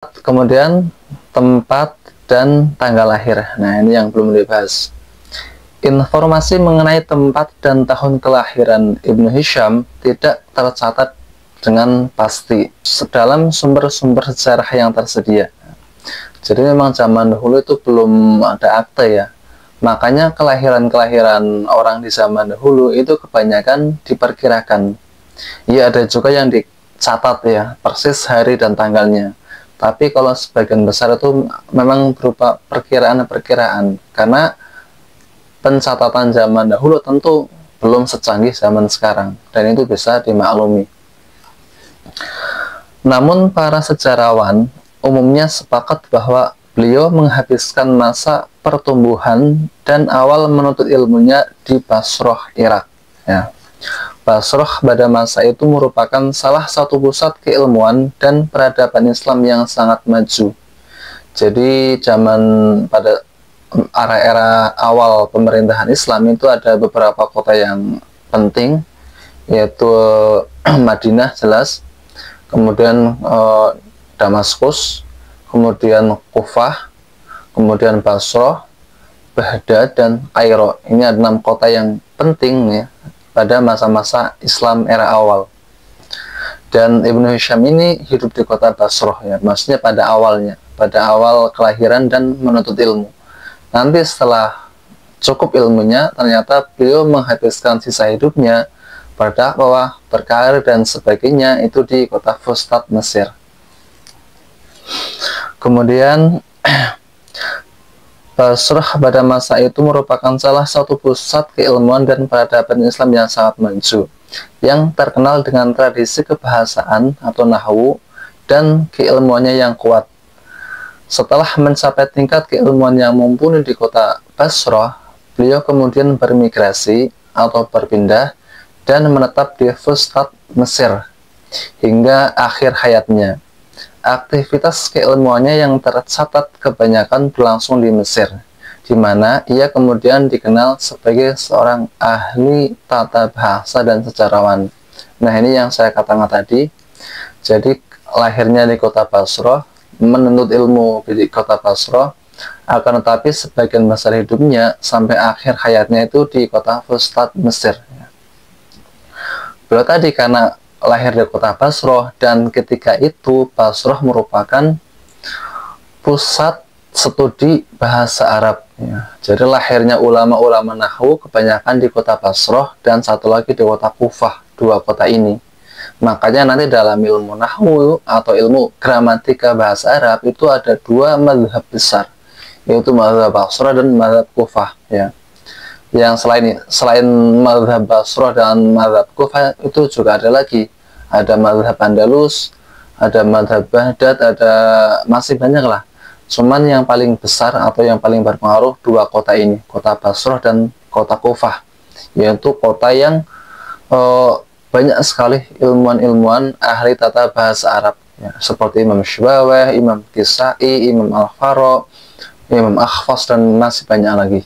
Kemudian tempat dan tanggal lahir. Nah, ini yang belum dibahas. Informasi mengenai tempat dan tahun kelahiran Ibnu Hisham tidak tercatat dengan pasti dalam sumber-sumber sejarah yang tersedia. Jadi memang zaman dahulu itu belum ada akte ya. Makanya kelahiran-kelahiran orang di zaman dahulu itu kebanyakan diperkirakan. Ya, ada juga yang dicatat ya, persis hari dan tanggalnya. Tapi kalau sebagian besar itu memang berupa perkiraan-perkiraan, karena pencatatan zaman dahulu tentu belum secanggih zaman sekarang, dan itu bisa dimaklumi. Namun para sejarawan umumnya sepakat bahwa beliau menghabiskan masa pertumbuhan dan awal menuntut ilmunya di Basrah, Irak. Ya. Basrah pada masa itu merupakan salah satu pusat keilmuan dan peradaban Islam yang sangat maju. Jadi pada era-era awal pemerintahan Islam itu ada beberapa kota yang penting, yaitu Madinah jelas, kemudian Damaskus, kemudian Kufah, kemudian Basrah, Baghdad, dan Kairo. Ini ada 6 kota yang penting ya pada masa-masa Islam era awal. Dan Ibnu Hisham ini hidup di kota Basrah ya, maksudnya pada awalnya, pada awal kelahiran dan menuntut ilmu. Nanti setelah cukup ilmunya, ternyata beliau menghabiskan sisa hidupnya berdakwah, berkarir dan sebagainya itu di kota Fustat, Mesir. Kemudian Basrah pada masa itu merupakan salah satu pusat keilmuan dan peradaban Islam yang sangat maju, yang terkenal dengan tradisi kebahasaan atau nahwu dan keilmuannya yang kuat. Setelah mencapai tingkat keilmuan yang mumpuni di kota Basrah, beliau kemudian bermigrasi atau berpindah dan menetap di Fustat, Mesir hingga akhir hayatnya. Aktivitas keilmuannya yang tercatat kebanyakan berlangsung di Mesir, di mana ia kemudian dikenal sebagai seorang ahli tata bahasa dan sejarawan. Nah, ini yang saya katakan tadi. Jadi lahirnya di kota Basrah, menuntut ilmu di kota Basrah, akan tetapi sebagian besar hidupnya sampai akhir hayatnya itu di kota Fustat, Mesir. Beliau tadi karena lahir di kota Basrah, dan ketika itu Basrah merupakan pusat studi bahasa Arab ya. Jadi lahirnya ulama-ulama nahwu kebanyakan di kota Basrah dan satu lagi di kota Kufah. 2 kota ini, makanya nanti dalam ilmu nahwu atau ilmu gramatika bahasa Arab itu ada 2 mazhab besar, yaitu mazhab Basrah dan mazhab Kufah ya. Yang selain mazhab Basrah dan mazhab Kufah itu juga ada lagi, ada mazhab Andalus, ada mazhab Baghdad, ada masih banyak lah. Cuman yang paling besar atau yang paling berpengaruh 2 kota ini, kota Basrah dan kota Kufah, yaitu kota yang banyak sekali ilmuwan-ilmuwan ahli tata bahasa Arab ya, seperti Imam Syibawayh, Imam Kisai, Imam Al-Faro, Imam Akhfas, dan masih banyak lagi.